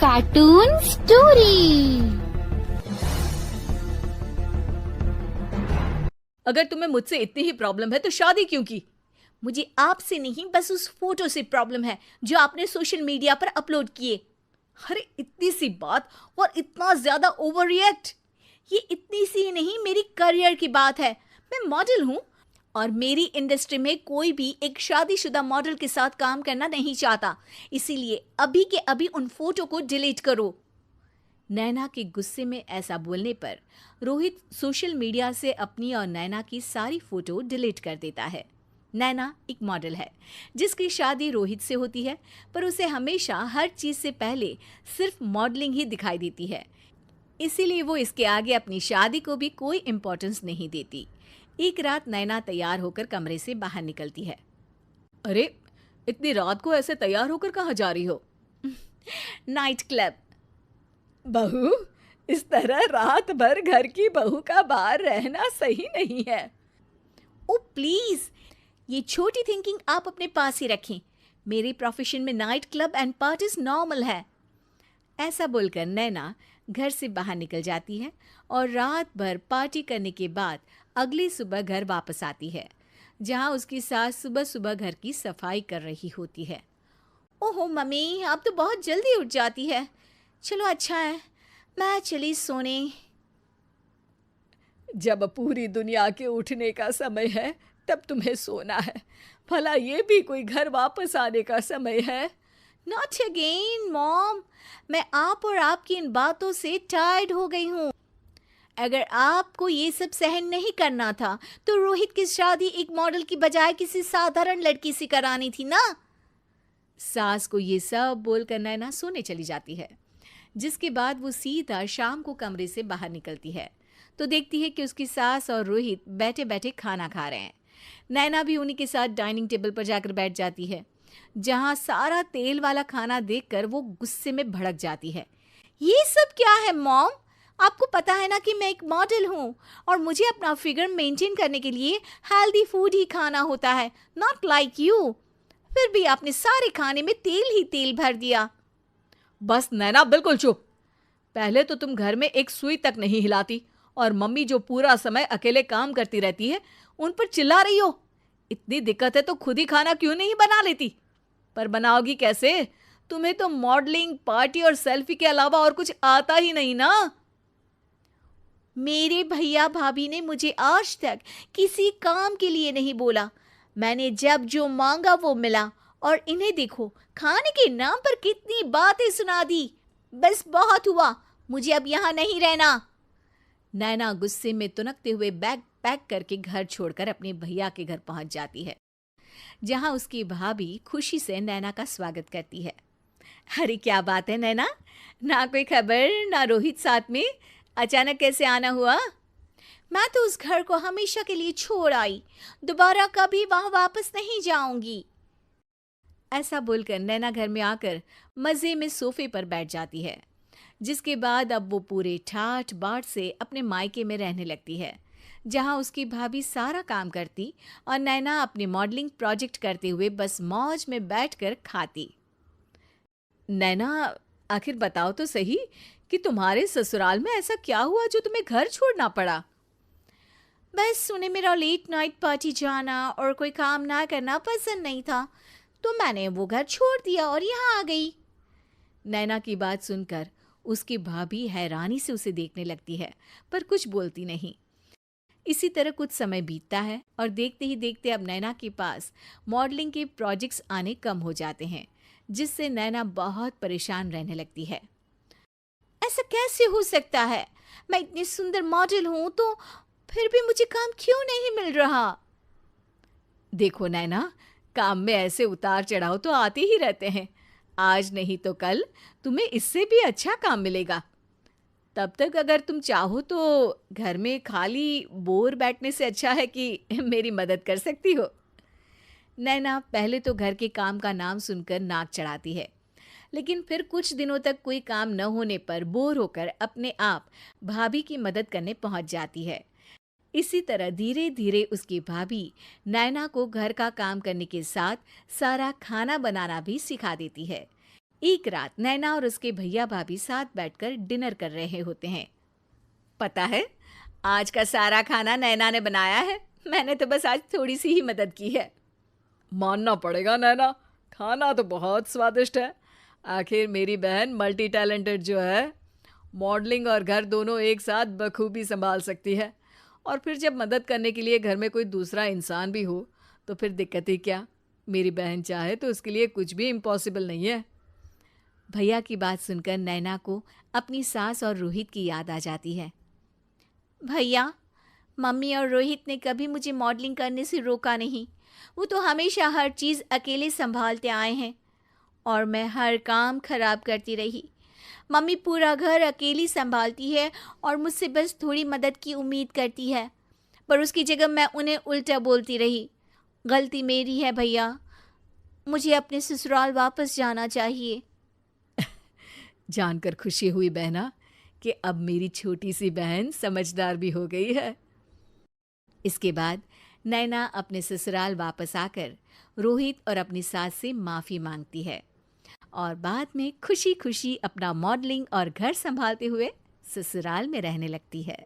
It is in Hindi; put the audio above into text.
Cartoon story. अगर तुम्हें मुझसे इतनी ही प्रॉब्लम है तो शादी क्यों की? मुझे आपसे नहीं, बस उस फोटो से प्रॉब्लम है जो आपने सोशल मीडिया पर अपलोड किए। अरे इतनी सी बात और इतना ज्यादा ओवर रिएक्ट। ये इतनी सी नहीं, मेरी करियर की बात है। मैं मॉडल हूँ और मेरी इंडस्ट्री में कोई भी एक शादीशुदा मॉडल के साथ काम करना नहीं चाहता। इसीलिए अभी के अभी उन फोटो को डिलीट करो। नैना के गुस्से में ऐसा बोलने पर रोहित सोशल मीडिया से अपनी और नैना की सारी फोटो डिलीट कर देता है। नैना एक मॉडल है जिसकी शादी रोहित से होती है, पर उसे हमेशा हर चीज से पहले सिर्फ मॉडलिंग ही दिखाई देती है। इसीलिए वो इसके आगे अपनी शादी को भी कोई इम्पोर्टेंस नहीं देती। एक रात नैना तैयार होकर कमरे से बाहर निकलती है। अरे इतनी रात को ऐसे तैयार होकर कहाँ जा रही हो? Night club. बहू, इस तरह रात भर घर की बहू का बाहर रहना सही नहीं है। ओ प्लीज, ये छोटी थिंकिंग आप अपने पास ही रखें। मेरे प्रोफेशन में night club and parties normal है। ऐसा बोलकर नैना घर से बाहर निकल जाती है और रात भर पार्टी करने के बाद अगली सुबह घर वापस आती है, जहां उसकी सास सुबह सुबह घर की सफाई कर रही होती है। ओहो मम्मी, आप तो बहुत जल्दी उठ जाती है। चलो अच्छा है, मैं चली सोने। जब पूरी दुनिया के उठने का समय है तब तुम्हें सोना है। भला ये भी कोई घर वापस आने का समय है? नॉट अगेन मॉम, मैं आप और आपकी इन बातों से टायर्ड हो गई हूँ। अगर आपको ये सब सहन नहीं करना था तो रोहित की शादी एक मॉडल की बजाय किसी साधारण लड़की से करानी थी ना। सास को ये सब बोलकर नैना सोने चली जाती है, जिसके बाद वो सीधा शाम को कमरे से बाहर निकलती है तो देखती है कि उसकी सास और रोहित बैठे बैठे खाना खा रहे हैं। नैना भी उन्हीं के साथ डाइनिंग टेबल पर जाकर बैठ जाती है, जहां सारा तेल वाला खाना देखकर वो गुस्से में भड़क जाती है। ये सब क्या है मॉम? आपको पता है ना कि मैं एक मॉडल हूँ और मुझे अपना फिगर मेंटेन करने के लिए हेल्दी फूड ही खाना होता है, नॉट लाइक यू। फिर भी आपने सारे खाने में तेल ही तेल भर दिया। बस नैना, बिल्कुल चुप। पहले तो तुम घर में एक सुई तक नहीं हिलाती और मम्मी जो पूरा समय अकेले काम करती रहती है उन पर चिल्ला रही हो। इतनी दिक्कत है तो खुद ही खाना क्यों नहीं बना लेती? पर बनाओगी कैसे? तुम्हें तो मॉडलिंग, पार्टी और सेल्फी के अलावा और कुछ आता ही नहीं ना। मेरे भैया भाभी ने मुझे आज तक किसी काम के लिए नहीं बोला। मैंने जब जो मांगा वो मिला और इन्हें देखो, खाने के नाम पर कितनी बातें सुना दी। बस बहुत हुआ, मुझे अब यहाँ नहीं रहना। नैना गुस्से में तुनकते हुए बैग पैक करके घर छोड़कर अपने भैया के घर पहुंच जाती है, जहां उसकी भाभी खुशी से नैना का स्वागत करती है। अरे क्या बात है नैना, ना कोई खबर ना रोहित साथ में, अचानक कैसे आना हुआ? मैं तो उस घर को हमेशा के लिए छोड़ आई, दोबारा कभी वहां वापस नहीं जाऊंगी। ऐसा बोलकर नैना घर में आकर मजे में सोफे पर बैठ जाती है, जिसके बाद अब वो पूरे ठाठ बाट से अपने मायके में रहने लगती है, जहां उसकी भाभी सारा काम करती और नैना अपने मॉडलिंग प्रोजेक्ट करते हुए बस मौज में बैठकर खाती। नैना, आखिर बताओ तो सही कि तुम्हारे ससुराल में ऐसा क्या हुआ जो तुम्हें घर छोड़ना पड़ा? बस उन्हें मेरा लेट नाइट पार्टी जाना और कोई काम ना करना पसंद नहीं था, तो मैंने वो घर छोड़ दिया और यहाँ आ गई। नैना की बात सुनकर उसकी भाभी हैरानी से उसे देखने लगती है, पर कुछ बोलती नहीं। इसी तरह कुछ समय बीतता है और देखते ही देखते अब नैना के पास मॉडलिंग के प्रोजेक्ट्स आने कम हो जाते हैं, जिससे नैना बहुत परेशान रहने लगती है। ऐसा कैसे हो सकता है? मैं इतनी सुंदर मॉडल हूं तो फिर भी मुझे काम क्यों नहीं मिल रहा? देखो नैना, काम में ऐसे उतार चढ़ाव तो आते ही रहते हैं। आज नहीं तो कल तुम्हें इससे भी अच्छा काम मिलेगा। तब तक अगर तुम चाहो तो घर में खाली बोर बैठने से अच्छा है कि मेरी मदद कर सकती हो। नैना पहले तो घर के काम का नाम सुनकर नाक चढ़ाती है, लेकिन फिर कुछ दिनों तक कोई काम न होने पर बोर होकर अपने आप भाभी की मदद करने पहुंच जाती है। इसी तरह धीरे धीरे उसकी भाभी नैना को घर का काम करने के साथ सारा खाना बनाना भी सिखा देती है। एक रात नैना और उसके भैया भाभी साथ बैठकर डिनर कर रहे होते हैं। पता है, आज का सारा खाना नैना ने बनाया है। मैंने तो बस आज थोड़ी सी ही मदद की है। मानना पड़ेगा नैना, खाना तो बहुत स्वादिष्ट है। आखिर मेरी बहन मल्टी टैलेंटेड जो है, मॉडलिंग और घर दोनों एक साथ बखूबी संभाल सकती है। और फिर जब मदद करने के लिए घर में कोई दूसरा इंसान भी हो तो फिर दिक्कत ही क्या। मेरी बहन चाहे तो उसके लिए कुछ भी इम्पॉसिबल नहीं है। भैया की बात सुनकर नैना को अपनी सास और रोहित की याद आ जाती है। भैया, मम्मी और रोहित ने कभी मुझे मॉडलिंग करने से रोका नहीं। वो तो हमेशा हर चीज़ अकेले संभालते आए हैं और मैं हर काम खराब करती रही। मम्मी पूरा घर अकेली संभालती है और मुझसे बस थोड़ी मदद की उम्मीद करती है, पर उसकी जगह मैं उन्हें उल्टा बोलती रही। गलती मेरी है भैया, मुझे अपने ससुराल वापस जाना चाहिए। जानकर खुशी हुई बहना कि अब मेरी छोटी सी बहन समझदार भी हो गई है। इसके बाद नैना अपने ससुराल वापस आकर रोहित और अपनी सास से माफ़ी मांगती है और बाद में खुशी खुशी अपना मॉडलिंग और घर संभालते हुए ससुराल में रहने लगती है।